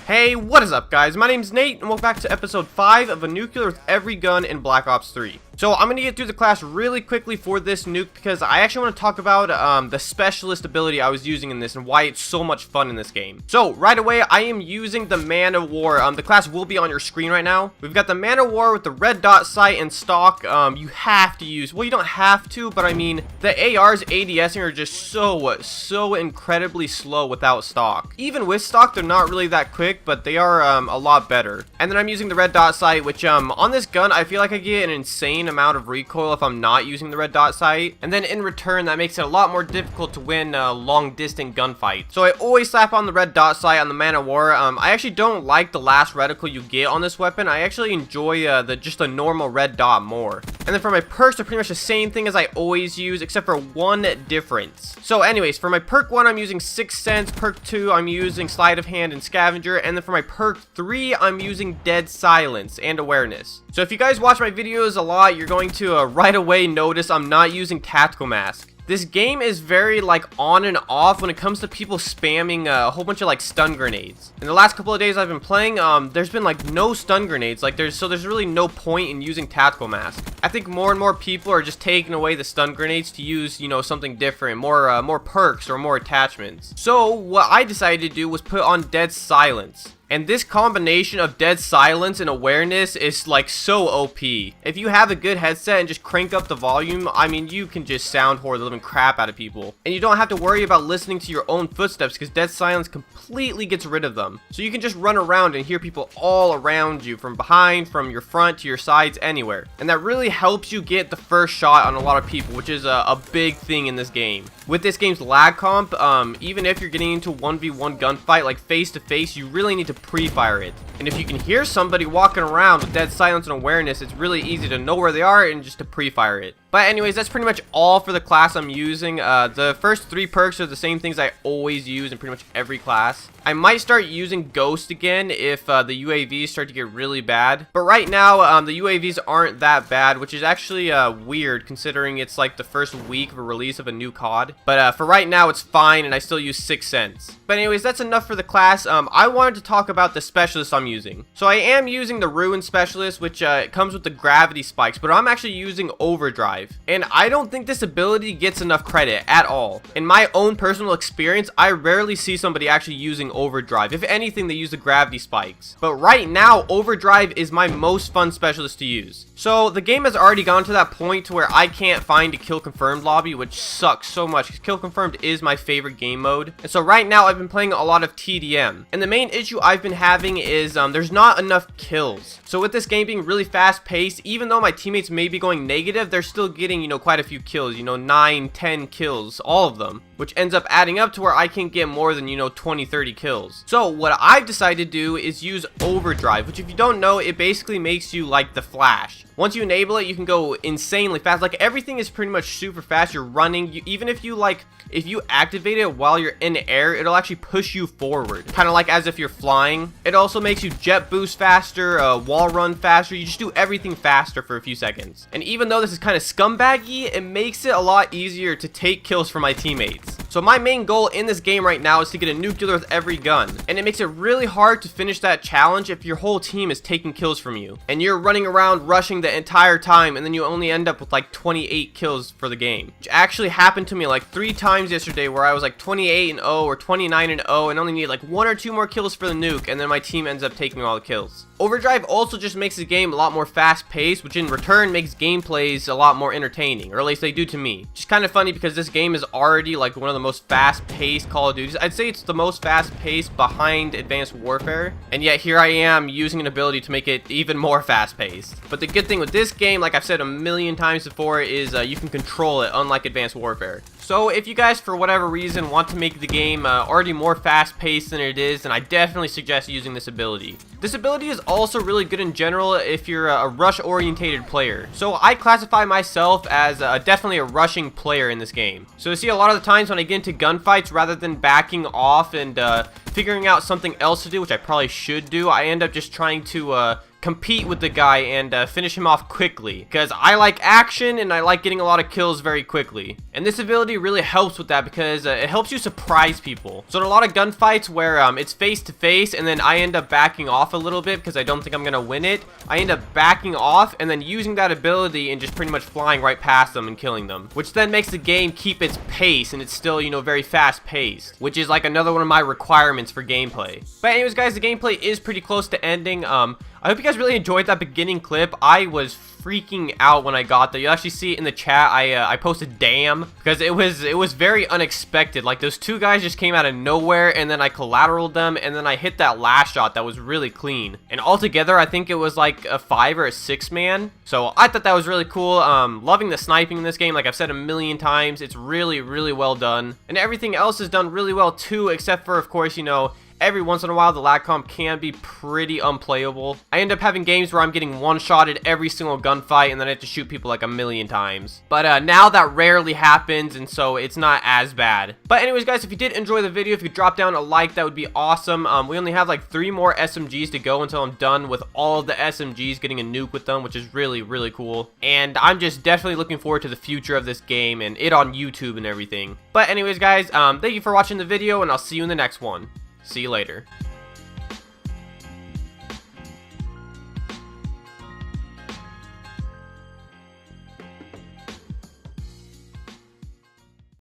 Hey, what is up guys? My name's Nate and welcome back to episode 5 of A Nuclear with Every Gun in Black Ops 3. So I'm going to get through the class really quickly for this nuke because I actually want to talk about the specialist ability I was using in this and why it's so much fun in this game. So right away I am using the Man of War. The class will be on your screen right now. We've got the Man of War with the red dot sight and stock. You have to use, well, you don't have to, but I mean the ARs ADSing are just so incredibly slow without stock. Even with stock they're not really that quick, but they are a lot better. And then I'm using the red dot sight, which on this gun I feel like I get an insane amount of recoil if I'm not using the red dot sight, and then in return that makes it a lot more difficult to win long distance gunfights. So I always slap on the red dot sight on the Man of War. I actually don't like the last reticle you get on this weapon. I actually enjoy just the normal red dot more. And then for my perks, they're pretty much the same thing as I always use, except for one difference. So anyways, for my perk 1 I'm using Sixth Sense, perk 2 I'm using Sleight of Hand and Scavenger, and then for my perk 3 I'm using Dead Silence and Awareness. So if you guys watch my videos a lot, you're going to right away notice I'm not using Tactical Mask. This game is very like on and off when it comes to people spamming a whole bunch of like stun grenades. In the last couple of days I've been playing, there's been like no stun grenades. Like there's really no point in using Tactical Mask. I think more and more people are just taking away the stun grenades to use, you know, something different, more perks or more attachments. So what I decided to do was put on Dead Silence. And this combination of Dead Silence and Awareness is like so OP. If you have a good headset and just crank up the volume, I mean, you can just sound whore the living crap out of people. And you don't have to worry about listening to your own footsteps because Dead Silence completely gets rid of them. So you can just run around and hear people all around you, from behind, from your front to your sides, anywhere. And that really helps you get the first shot on a lot of people, which is a big thing in this game. With this game's lag comp, even if you're getting into 1v1 gunfight, like face to face, you really need to pre-fire it. And if you can hear somebody walking around with Dead Silence and Awareness, it's really easy to know where they are and just to pre-fire it. But anyways, that's pretty much all for the class I'm using. The first 3 perks are the same things I always use in pretty much every class. I might start using Ghost again if the UAVs start to get really bad. But right now, the UAVs aren't that bad, which is actually weird considering it's like the first week of a release of a new COD. But for right now, it's fine, and I still use Sixth Sense. But anyways, that's enough for the class. I wanted to talk about the specialist I'm using. So I am using the Ruin Specialist, which comes with the gravity spikes, but I'm actually using Overdrive. And I don't think this ability gets enough credit at all. In my own personal experience, I rarely see somebody actually using Overdrive. If anything, they use the gravity spikes. But right now, Overdrive is my most fun specialist to use. So the game has already gone to that point to where I can't find a kill confirmed lobby, which sucks so much because kill confirmed is my favorite game mode. And so right now I've been playing a lot of TDM. And the main issue I've been having is there's not enough kills. So with this game being really fast paced, even though my teammates may be going negative, they're still getting, you know, quite a few kills, you know, 9, 10 kills, all of them, which ends up adding up to where I can get more than, you know, 20, 30 kills. So what I've decided to do is use Overdrive, which if you don't know, it basically makes you like the Flash. Once you enable it, you can go insanely fast. Like everything is pretty much super fast. You're running. Even if you activate it while you're in the air, it'll actually push you forward, kind of like as if you're flying. It also makes you jet boost faster, wall run faster. You just do everything faster for a few seconds. And even though this is kind of scumbaggy, it makes it a lot easier to take kills from my teammates. So my main goal in this game right now is to get a nuclear with every gun. And it makes it really hard to finish that challenge if your whole team is taking kills from you. And you're running around rushing the entire time, and then you only end up with like 28 kills for the game. Which actually happened to me like 3 times yesterday where I was like 28-0 or 29-0 and only need like 1 or 2 more kills for the nuke, and then my team ends up taking all the kills. Overdrive also just makes the game a lot more fast-paced, which in return makes gameplays a lot more entertaining, or at least they do to me. Which is kind of funny because this game is already like one of the most fast-paced Call of Duties. I'd say it's the most fast-paced behind Advanced Warfare, and yet here I am using an ability to make it even more fast-paced. But the good thing with this game, like I've said a million times before, is you can control it, unlike Advanced Warfare. So if you guys, for whatever reason, want to make the game already more fast-paced than it is, then I definitely suggest using this ability. This ability is also really good in general if you're a rush-orientated player. So I classify myself as definitely a rushing player in this game. So you see a lot of the times when I get into gunfights, rather than backing off and figuring out something else to do, which I probably should do, I end up just trying to compete with the guy and finish him off quickly, because I like action and I like getting a lot of kills very quickly. And this ability really helps with that because it helps you surprise people. So in a lot of gunfights where it's face to face and then I end up backing off a little bit because I don't think I'm gonna win it, I end up backing off and then using that ability and just pretty much flying right past them and killing them, which then makes the game keep its pace, and it's still, you know, very fast paced, which is like another one of my requirements for gameplay. But anyways guys, the gameplay is pretty close to ending. I hope you guys really enjoyed that beginning clip. I was freaking out when I got there. You'll actually see it in the chat. I posted damn because it was very unexpected. Like those two guys just came out of nowhere and then I collateraled them and then I hit that last shot that was really clean. And altogether I think it was like a 5 or a 6 man. So I thought that was really cool. Loving the sniping in this game. Like I've said a million times, it's really well done. And everything else is done really well too, except for of course, you know, every once in a while the lag comp can be pretty unplayable. I end up having games where I'm getting one-shotted every single gunfight and then I have to shoot people like a million times. But now that rarely happens, and so it's not as bad. But anyways guys, if you did enjoy the video, if you could drop down a like, that would be awesome. We only have like 3 more SMGs to go until I'm done with all of the SMGs, getting a nuke with them, which is really cool. And I'm just definitely looking forward to the future of this game and it on YouTube and everything. But anyways guys, thank you for watching the video and I'll see you in the next one. See you later.